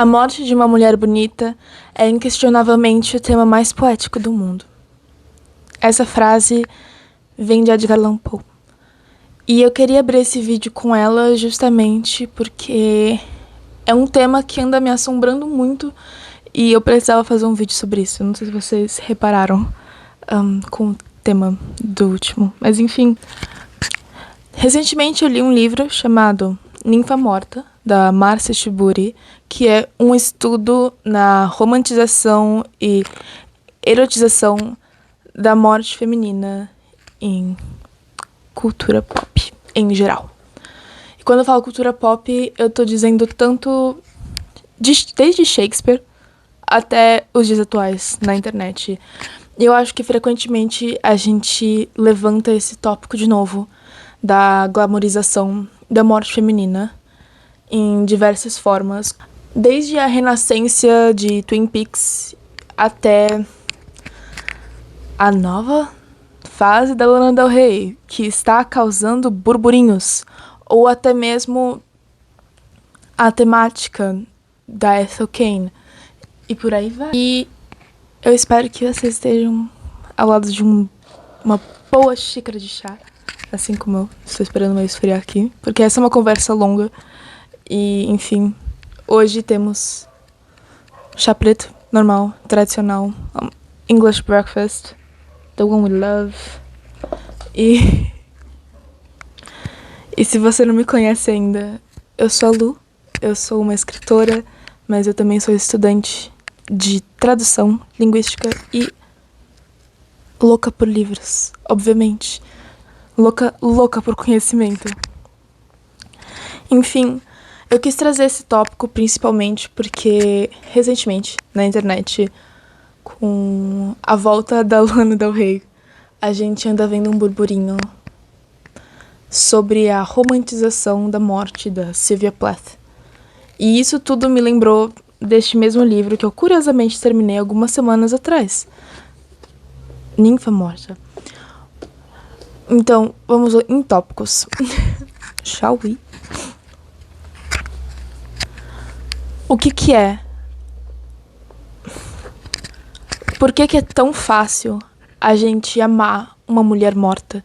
A morte de uma mulher bonita é inquestionavelmente o tema mais poético do mundo. Essa frase vem de Edgar Allan Poe. E eu queria abrir esse vídeo com ela justamente porque é um tema que anda me assombrando muito e eu precisava fazer um vídeo sobre isso. Não sei se vocês repararam com o tema do último, mas enfim. Recentemente eu li um livro chamado Ninfa Morta, da Marcia Tiburi, que é um estudo na romantização e erotização da morte feminina em cultura pop, em geral. E quando eu falo cultura pop, eu tô dizendo tanto desde Shakespeare até os dias atuais na internet. E eu acho que frequentemente a gente levanta esse tópico de novo da glamorização da morte feminina em diversas formas, desde a renascença de Twin Peaks até a nova fase da Lana Del Rey, que está causando burburinhos, ou até mesmo a temática da Ethel Cain, e por aí vai. E eu espero que vocês estejam ao lado de uma boa xícara de chá, assim como eu estou esperando meu esfriar aqui, porque essa é uma conversa longa. E, enfim, hoje temos chá preto, normal, tradicional, English breakfast, the one we love. E se você não me conhece ainda, eu sou a Lu, eu sou uma escritora, mas eu também sou estudante de tradução, linguística e louca por livros, obviamente. Louca por conhecimento. Enfim, eu quis trazer esse tópico principalmente porque, recentemente, na internet, com a volta da Lana Del Rey, a gente anda vendo um burburinho sobre a romantização da morte da Sylvia Plath. E isso tudo me lembrou deste mesmo livro que eu curiosamente terminei algumas semanas atrás. Ninfa Morta. Então, vamos em tópicos. Shall we? O que é? Por que é tão fácil a gente amar uma mulher morta?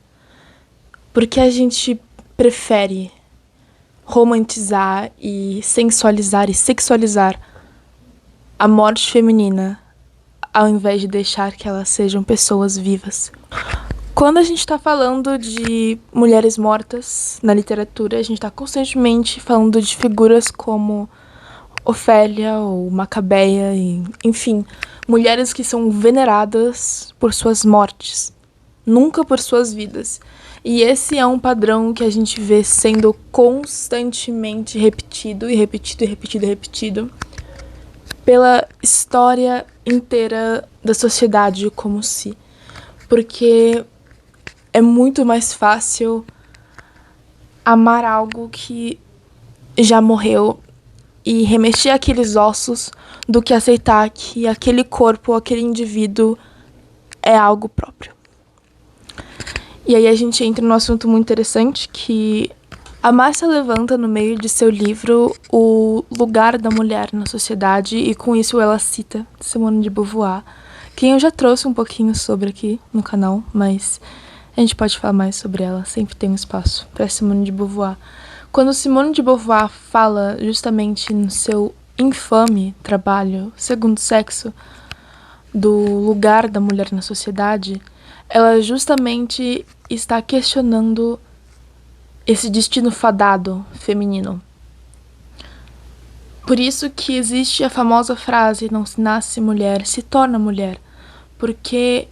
Por que a gente prefere romantizar e sensualizar e sexualizar a morte feminina ao invés de deixar que elas sejam pessoas vivas? Quando a gente está falando de mulheres mortas na literatura, a gente está constantemente falando de figuras como Ofélia ou Macabeia, e, enfim, mulheres que são veneradas por suas mortes, nunca por suas vidas. E esse é um padrão que a gente vê sendo constantemente repetido e repetido e repetido e repetido pela história inteira da sociedade como se. Porque é muito mais fácil amar algo que já morreu e remexer aqueles ossos do que aceitar que aquele corpo, aquele indivíduo é algo próprio. E aí a gente entra num assunto muito interessante que a Marcia levanta no meio de seu livro o lugar da mulher na sociedade e com isso ela cita Simone de Beauvoir, quem eu já trouxe um pouquinho sobre aqui no canal, mas a gente pode falar mais sobre ela, sempre tem um espaço para Simone de Beauvoir. Quando Simone de Beauvoir fala justamente no seu infame trabalho Segundo Sexo do lugar da mulher na sociedade, ela justamente está questionando esse destino fadado feminino. Por isso que existe a famosa frase: não se nasce mulher, se torna mulher, porque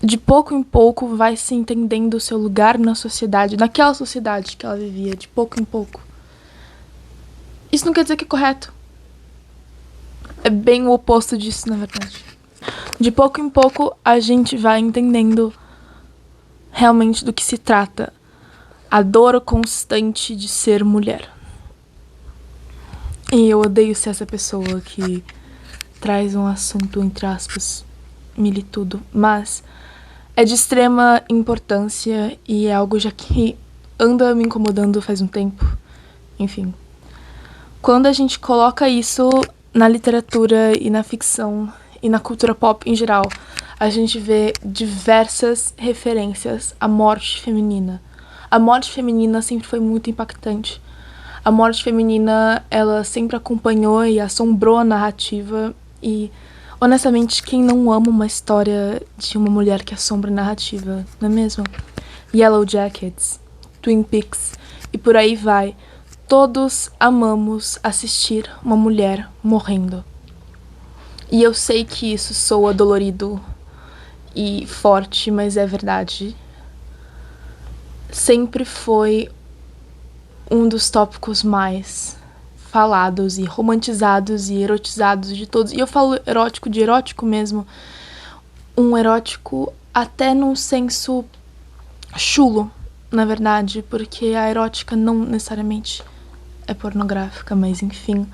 de pouco em pouco vai se entendendo o seu lugar na sociedade, naquela sociedade que ela vivia, de pouco em pouco. Isso não quer dizer que é correto. É bem o oposto disso, na verdade. De pouco em pouco a gente vai entendendo realmente do que se trata. A dor constante de ser mulher. E eu odeio ser essa pessoa que traz um assunto, entre aspas, militudo, mas é de extrema importância e é algo já que anda me incomodando faz um tempo. Enfim. Quando a gente coloca isso na literatura e na ficção e na cultura pop em geral, a gente vê diversas referências à morte feminina. A morte feminina sempre foi muito impactante. A morte feminina, ela sempre acompanhou e assombrou a narrativa e, honestamente, quem não ama uma história de uma mulher que assombra a narrativa, não é mesmo? Yellow Jackets, Twin Peaks e por aí vai. Todos amamos assistir uma mulher morrendo. E eu sei que isso soa dolorido e forte, mas é verdade. Sempre foi um dos tópicos mais falados e romantizados e erotizados de todos. E eu falo erótico de erótico mesmo. Um erótico até num senso chulo, na verdade, porque a erótica não necessariamente é pornográfica, mas enfim.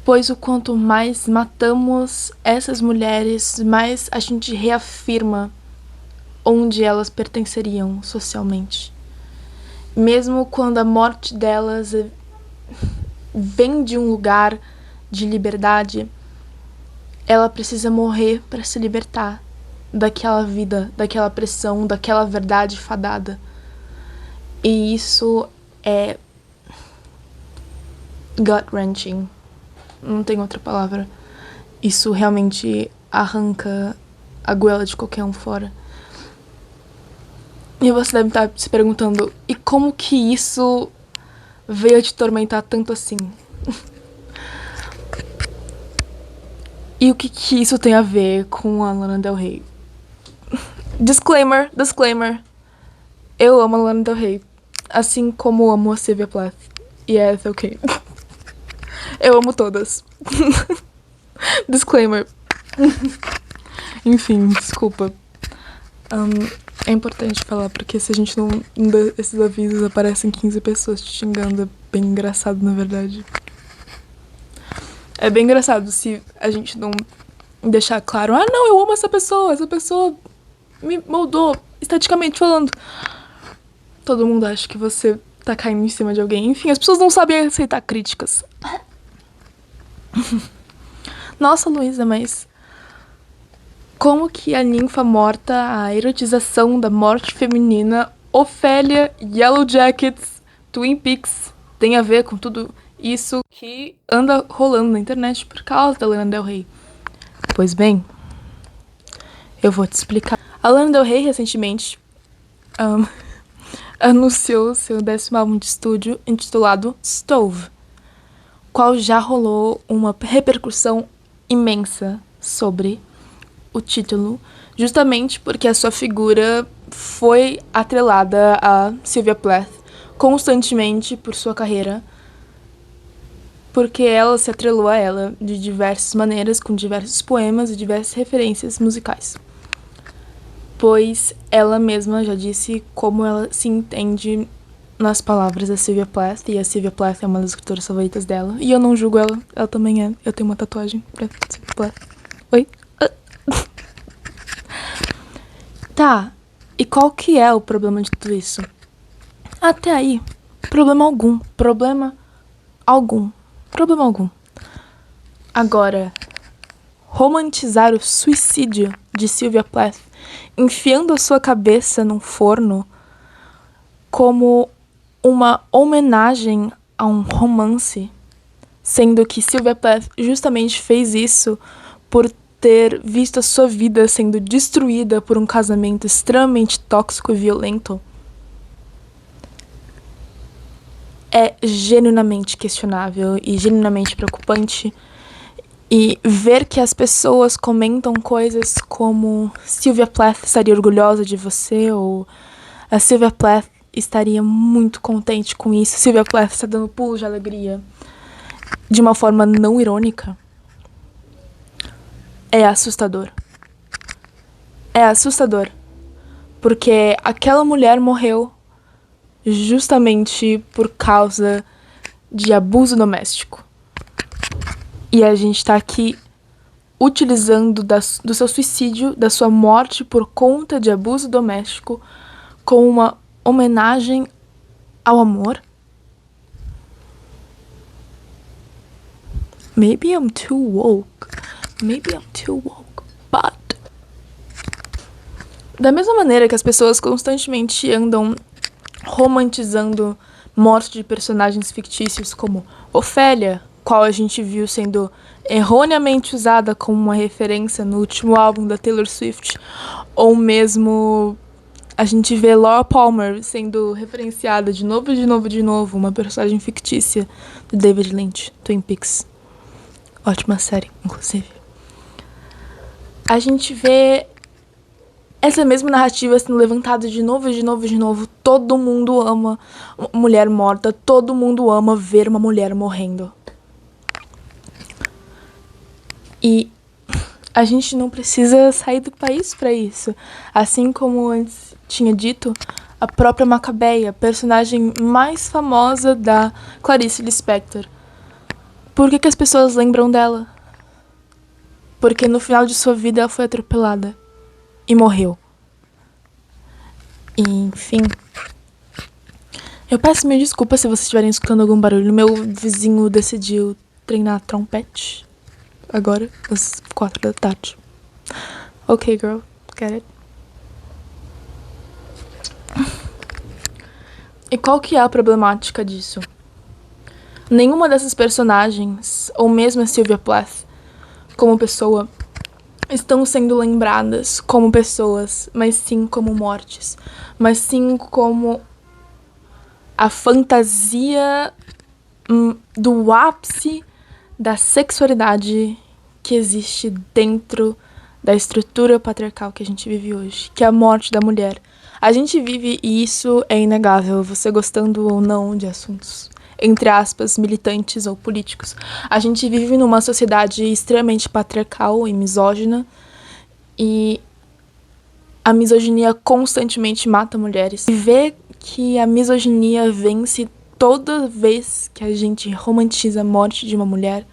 Pois o quanto mais matamos essas mulheres, mais a gente reafirma onde elas pertenceriam socialmente. Mesmo quando a morte delas vem de um lugar de liberdade, ela precisa morrer para se libertar daquela vida, daquela pressão, daquela verdade fadada. E isso é gut-wrenching. Não tem outra palavra. Isso realmente arranca a goela de qualquer um fora. E você deve estar se perguntando, e como que isso veio te atormentar tanto assim? E o que isso tem a ver com a Lana Del Rey? Disclaimer. Eu amo a Lana Del Rey, assim como amo a Sylvia Plath. Yes, ok. Eu amo todas. Disclaimer. Enfim, desculpa. É importante falar, porque se a gente não dá esses avisos, aparecem 15 pessoas te xingando. É bem engraçado, na verdade. É bem engraçado se a gente não deixar claro, ah, não, eu amo essa pessoa me moldou, esteticamente falando. Todo mundo acha que você tá caindo em cima de alguém. Enfim, as pessoas não sabem aceitar críticas. Nossa, Luísa, mas como que a ninfa morta, a erotização da morte feminina, Ofélia, Yellow Jackets, Twin Peaks, tem a ver com tudo isso que anda rolando na internet por causa da Lana Del Rey? Pois bem, eu vou te explicar. A Lana Del Rey recentemente anunciou seu 10º álbum de estúdio intitulado Stove, qual já rolou uma repercussão imensa sobre o título, justamente porque a sua figura foi atrelada a Sylvia Plath constantemente por sua carreira, porque ela se atrelou a ela de diversas maneiras, com diversos poemas e diversas referências musicais. Pois ela mesma já disse como ela se entende nas palavras da Sylvia Plath, e a Sylvia Plath é uma das escritoras favoritas dela, e eu não julgo ela, ela também é. Eu tenho uma tatuagem pra Sylvia Plath. Oi? Tá, e qual que é o problema de tudo isso? Até aí, problema algum. Agora, romantizar o suicídio de Sylvia Plath, enfiando a sua cabeça num forno como uma homenagem a um romance, sendo que Sylvia Plath justamente fez isso por ter visto a sua vida sendo destruída por um casamento extremamente tóxico e violento, é genuinamente questionável e genuinamente preocupante. E ver que as pessoas comentam coisas como Sylvia Plath estaria orgulhosa de você, ou a Sylvia Plath estaria muito contente com isso, Sylvia Plath está dando pulos de alegria, de uma forma não irônica, é assustador. É assustador. Porque aquela mulher morreu justamente por causa de abuso doméstico. E a gente tá aqui utilizando do seu suicídio, da sua morte por conta de abuso doméstico, como uma homenagem ao amor. Maybe I'm too woke. But da mesma maneira que as pessoas constantemente andam romantizando morte de personagens fictícios como Ofélia, qual a gente viu sendo erroneamente usada como uma referência no último álbum da Taylor Swift, ou mesmo a gente vê Laura Palmer sendo referenciada de novo, uma personagem fictícia do David Lynch, Twin Peaks. Ótima série, inclusive. A gente vê essa mesma narrativa sendo levantada de novo. Todo mundo ama uma mulher morta, todo mundo ama ver uma mulher morrendo. E a gente não precisa sair do país para isso. Assim como antes tinha dito, a própria Macabeia, personagem mais famosa da Clarice Lispector. Por que as pessoas lembram dela? Porque no final de sua vida ela foi atropelada e morreu. Enfim. Eu peço minha desculpa se vocês estiverem escutando algum barulho. Meu vizinho decidiu treinar trompete agora, às 4 da tarde. Ok, girl. Get it? E qual que é a problemática disso? Nenhuma dessas personagens, ou mesmo a Sylvia Plath, como pessoa, estão sendo lembradas como pessoas, mas sim como mortes. Mas sim como a fantasia do ápice da sexualidade que existe dentro da estrutura patriarcal que a gente vive hoje, que é a morte da mulher. A gente vive, e isso é inegável, você gostando ou não de assuntos, entre aspas, militantes ou políticos. A gente vive numa sociedade extremamente patriarcal e misógina, e a misoginia constantemente mata mulheres. E ver que a misoginia vence toda vez que a gente romantiza a morte de uma mulher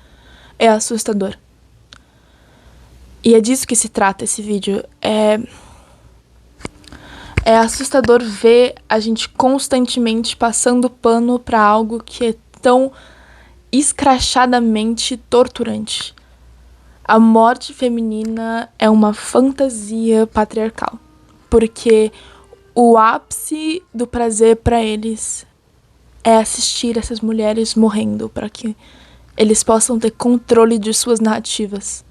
é assustador. E é disso que se trata esse vídeo. É assustador ver a gente constantemente passando pano pra algo que é tão escrachadamente torturante. A morte feminina é uma fantasia patriarcal, porque o ápice do prazer pra eles é assistir essas mulheres morrendo, para que eles possam ter controle de suas narrativas.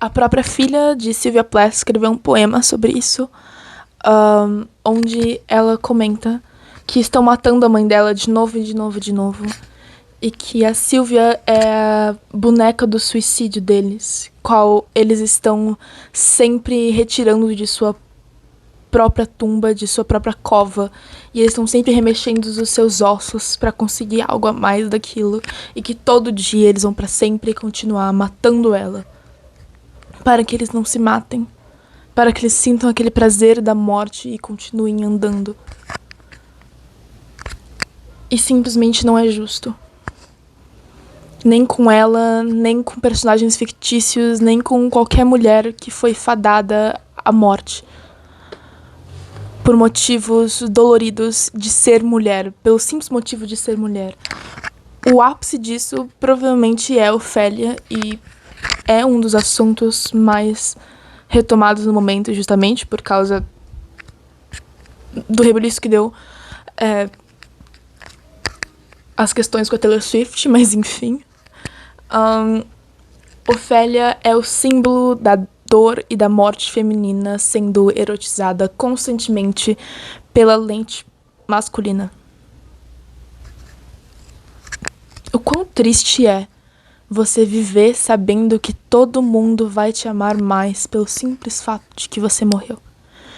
A própria filha de Sylvia Plath escreveu um poema sobre isso, onde ela comenta que estão matando a mãe dela de novo, e que a Sylvia é a boneca do suicídio deles, qual eles estão sempre retirando de sua própria tumba, de sua própria cova, e eles estão sempre remexendo os seus ossos para conseguir algo a mais daquilo, e que todo dia eles vão para sempre continuar matando ela, para que eles não se matem, para que eles sintam aquele prazer da morte e continuem andando. E simplesmente não é justo. Nem com ela, nem com personagens fictícios, nem com qualquer mulher que foi fadada à morte. Por motivos doloridos de ser mulher, pelo simples motivo de ser mulher. O ápice disso provavelmente é Ofélia, e é um dos assuntos mais retomados no momento, justamente por causa do rebuliço que deu as questões com a Taylor Swift, mas enfim. Ofélia é o símbolo da dor e da morte feminina sendo erotizada constantemente pela lente masculina. O quão triste é você viver sabendo que todo mundo vai te amar mais pelo simples fato de que você morreu.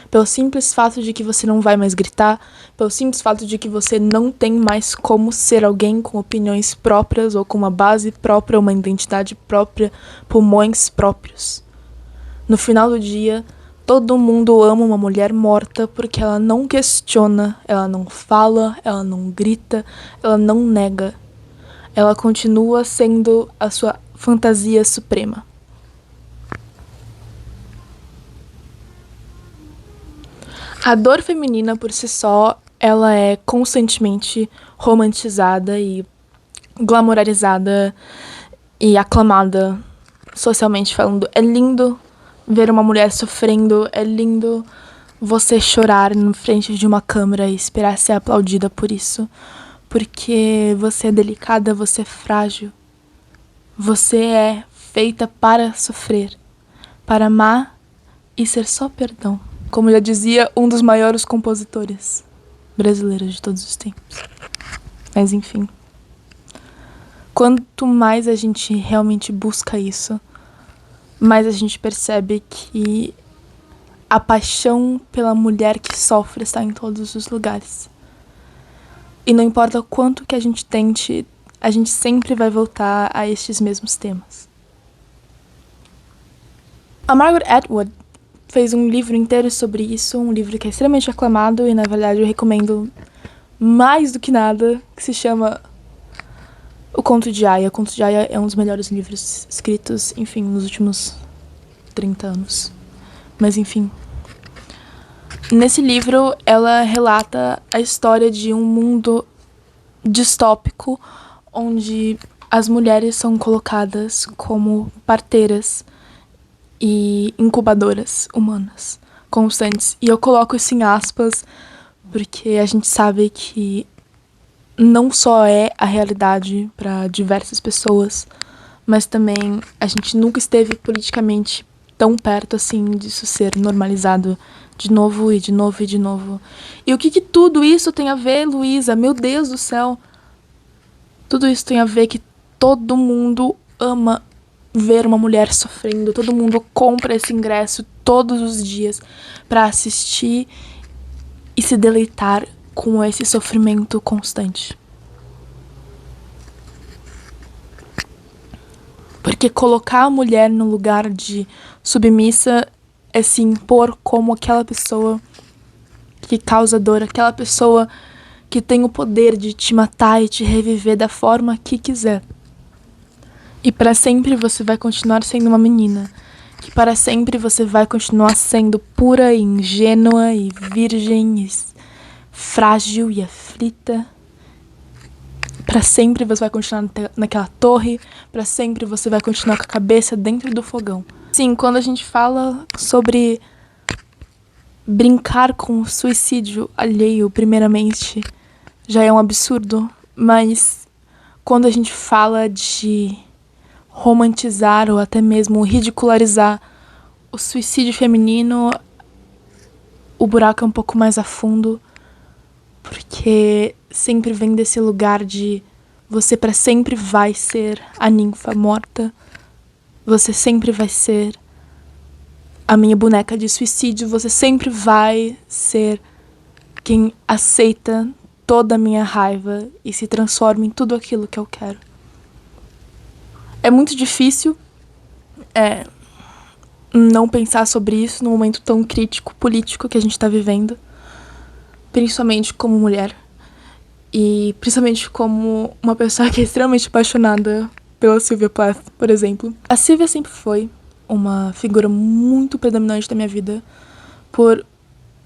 Pelo simples fato de que você não vai mais gritar, pelo simples fato de que você não tem mais como ser alguém com opiniões próprias ou com uma base própria, uma identidade própria, pulmões próprios. No final do dia, todo mundo ama uma mulher morta porque ela não questiona, ela não fala, ela não grita, ela não nega. Ela continua sendo a sua fantasia suprema. A dor feminina por si só, ela é constantemente romantizada e glamorizada e aclamada socialmente falando. É lindo ver uma mulher sofrendo, é lindo você chorar na frente de uma câmera e esperar ser aplaudida por isso. Porque você é delicada, você é frágil. Você é feita para sofrer, para amar e ser só perdão. Como já dizia um dos maiores compositores brasileiros de todos os tempos. Mas enfim. Quanto mais a gente realmente busca isso, mais a gente percebe que a paixão pela mulher que sofre está em todos os lugares. E não importa o quanto que a gente tente, a gente sempre vai voltar a estes mesmos temas. A Margaret Atwood fez um livro inteiro sobre isso, um livro que é extremamente aclamado e, na verdade, eu recomendo mais do que nada, que se chama O Conto de Aia. O Conto de Aia é um dos melhores livros escritos, enfim, nos últimos 30 anos. Mas, enfim. Nesse livro, ela relata a história de um mundo distópico onde as mulheres são colocadas como parteiras e incubadoras humanas constantes. E eu coloco isso em aspas porque a gente sabe que não só é a realidade para diversas pessoas, mas também a gente nunca esteve politicamente tão perto assim disso ser normalizado de novo e de novo e de novo. E o que tudo isso tem a ver, Luísa? Meu Deus do céu! Tudo isso tem a ver que todo mundo ama ver uma mulher sofrendo. Todo mundo compra esse ingresso todos os dias para assistir e se deleitar com esse sofrimento constante. Porque colocar a mulher no lugar de submissa é se impor como aquela pessoa que causa dor, aquela pessoa que tem o poder de te matar e te reviver da forma que quiser. E para sempre você vai continuar sendo uma menina. Que para sempre você vai continuar sendo pura e ingênua e virgem e frágil e aflita. Para sempre você vai continuar naquela torre. Para sempre você vai continuar com a cabeça dentro do fogão. Sim, quando a gente fala sobre brincar com o suicídio alheio, primeiramente, já é um absurdo. Mas quando a gente fala de romantizar ou até mesmo ridicularizar o suicídio feminino, o buraco é um pouco mais a fundo, porque sempre vem desse lugar de você para sempre vai ser a ninfa morta, você sempre vai ser a minha boneca de suicídio, você sempre vai ser quem aceita toda a minha raiva e se transforma em tudo aquilo que eu quero. É muito difícil não pensar sobre isso num momento tão crítico, político que a gente tá vivendo. Principalmente como mulher. E principalmente como uma pessoa que é extremamente apaixonada pela Sylvia Plath, por exemplo. A Sylvia sempre foi uma figura muito predominante da minha vida por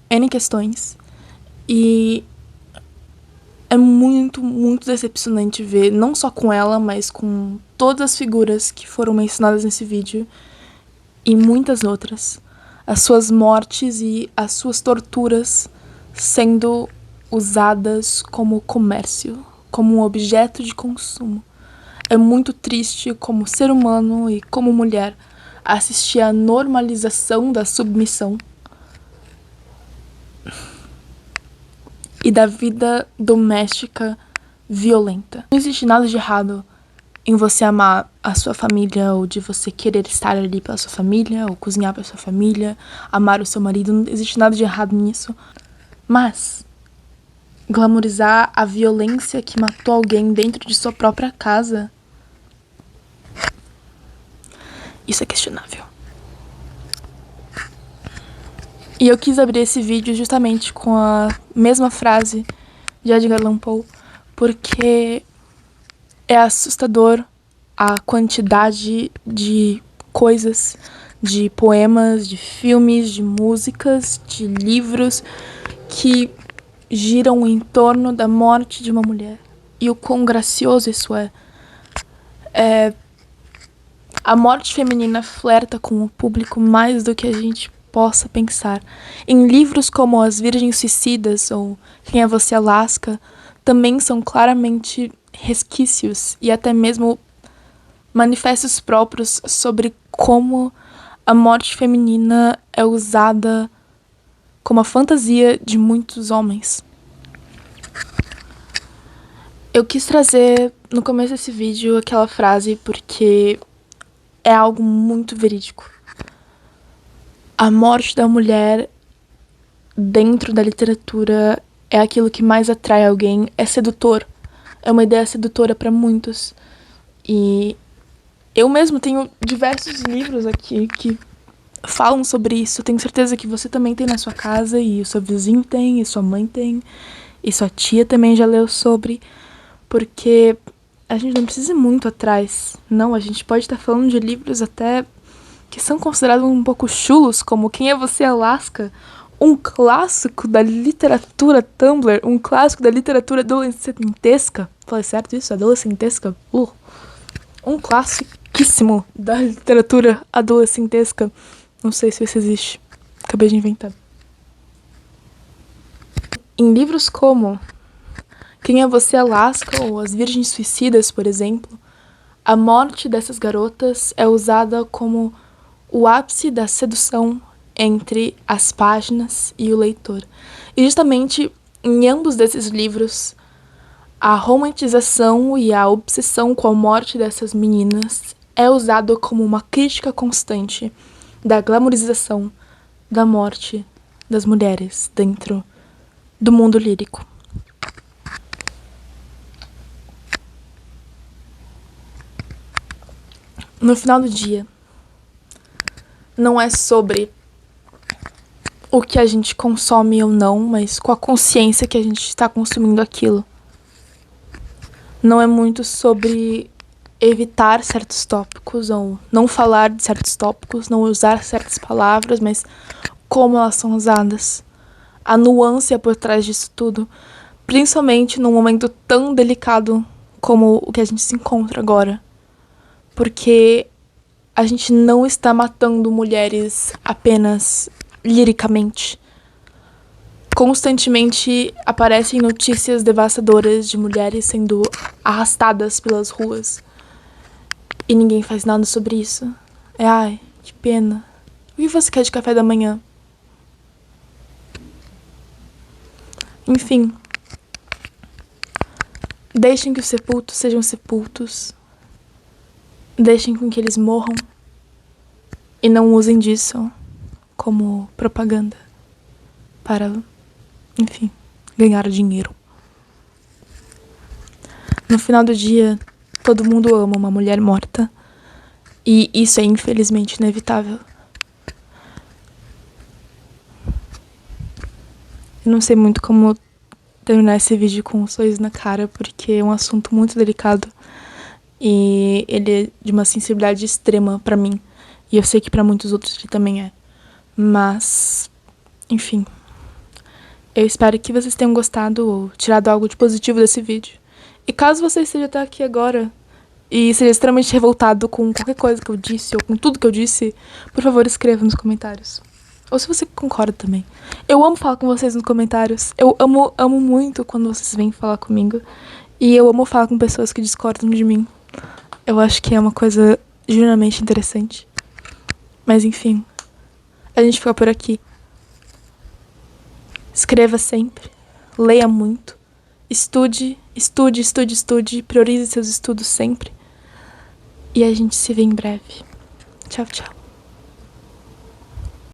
N questões. E é muito, muito decepcionante ver, não só com ela, mas com todas as figuras que foram mencionadas nesse vídeo e muitas outras, as suas mortes e as suas torturas sendo usadas como comércio, como um objeto de consumo. É muito triste como ser humano e como mulher assistir à normalização da submissão e da vida doméstica violenta. Não existe nada de errado em você amar a sua família ou de você querer estar ali pela sua família ou cozinhar para sua família, amar o seu marido, não existe nada de errado nisso. Mas glamorizar a violência que matou alguém dentro de sua própria casa, isso é questionável. E eu quis abrir esse vídeo justamente com a mesma frase de Edgar Allan Poe, porque é assustador a quantidade de coisas de poemas, de filmes, de músicas, de livros que giram em torno da morte de uma mulher. E o quão gracioso isso é. A morte feminina flerta com o público mais do que a gente possa pensar. Em livros como As Virgens Suicidas ou Quem é Você, Alaska, também são claramente resquícios e até mesmo manifestos próprios sobre como a morte feminina é usada como a fantasia de muitos homens. Eu quis trazer no começo desse vídeo aquela frase porque é algo muito verídico. A morte da mulher dentro da literatura é aquilo que mais atrai alguém, é sedutor. É uma ideia sedutora para muitos. E eu mesmo tenho diversos livros aqui que falam sobre isso. Tenho certeza que você também tem na sua casa, e o seu vizinho tem, e sua mãe tem, e sua tia também já leu sobre. Porque a gente não precisa ir muito atrás. Não, a gente pode estar falando de livros até que são considerados um pouco chulos, como Quem é Você, Alaska? Um clássico da literatura Tumblr, um clássico da literatura adolescentesca. Falei certo isso? Adolescentesca? Um classiquíssimo da literatura adolescentesca. Não sei se isso existe. Acabei de inventar. Em livros como Quem é Você, Alaska? Ou As Virgens Suicidas, por exemplo, a morte dessas garotas é usada como o ápice da sedução entre as páginas e o leitor. E justamente em ambos desses livros, a romantização e a obsessão com a morte dessas meninas é usado como uma crítica constante da glamorização da morte das mulheres dentro do mundo lírico. No final do dia, não é sobre o que a gente consome ou não, mas com a consciência que a gente está consumindo aquilo. Não é muito sobre evitar certos tópicos ou não falar de certos tópicos, não usar certas palavras, mas como elas são usadas. A nuance por trás disso tudo, principalmente num momento tão delicado como o que a gente se encontra agora. Porque a gente não está matando mulheres apenas liricamente. Constantemente aparecem notícias devastadoras de mulheres sendo arrastadas pelas ruas. E ninguém faz nada sobre isso. Ai, que pena. O que você quer de café da manhã? Enfim. Deixem que os sepultos sejam sepultos. Deixem com que eles morram. E não usem disso como propaganda para, enfim, ganhar dinheiro. No final do dia, todo mundo ama uma mulher morta. E isso é infelizmente inevitável. Eu não sei muito como terminar esse vídeo com um sorriso na cara, porque é um assunto muito delicado. E ele é de uma sensibilidade extrema pra mim. E eu sei que pra muitos outros ele também é. Mas, enfim. Eu espero que vocês tenham gostado ou tirado algo de positivo desse vídeo. E caso você esteja até aqui agora e seja extremamente revoltado com qualquer coisa que eu disse ou com tudo que eu disse, por favor, escreva nos comentários. Ou se você concorda também. Eu amo falar com vocês nos comentários. Eu amo muito quando vocês vêm falar comigo. E eu amo falar com pessoas que discordam de mim. Eu acho que é uma coisa genuinamente interessante. Mas enfim, a gente fica por aqui. Escreva sempre, leia muito, estude, priorize seus estudos sempre. E a gente se vê em breve. Tchau, tchau.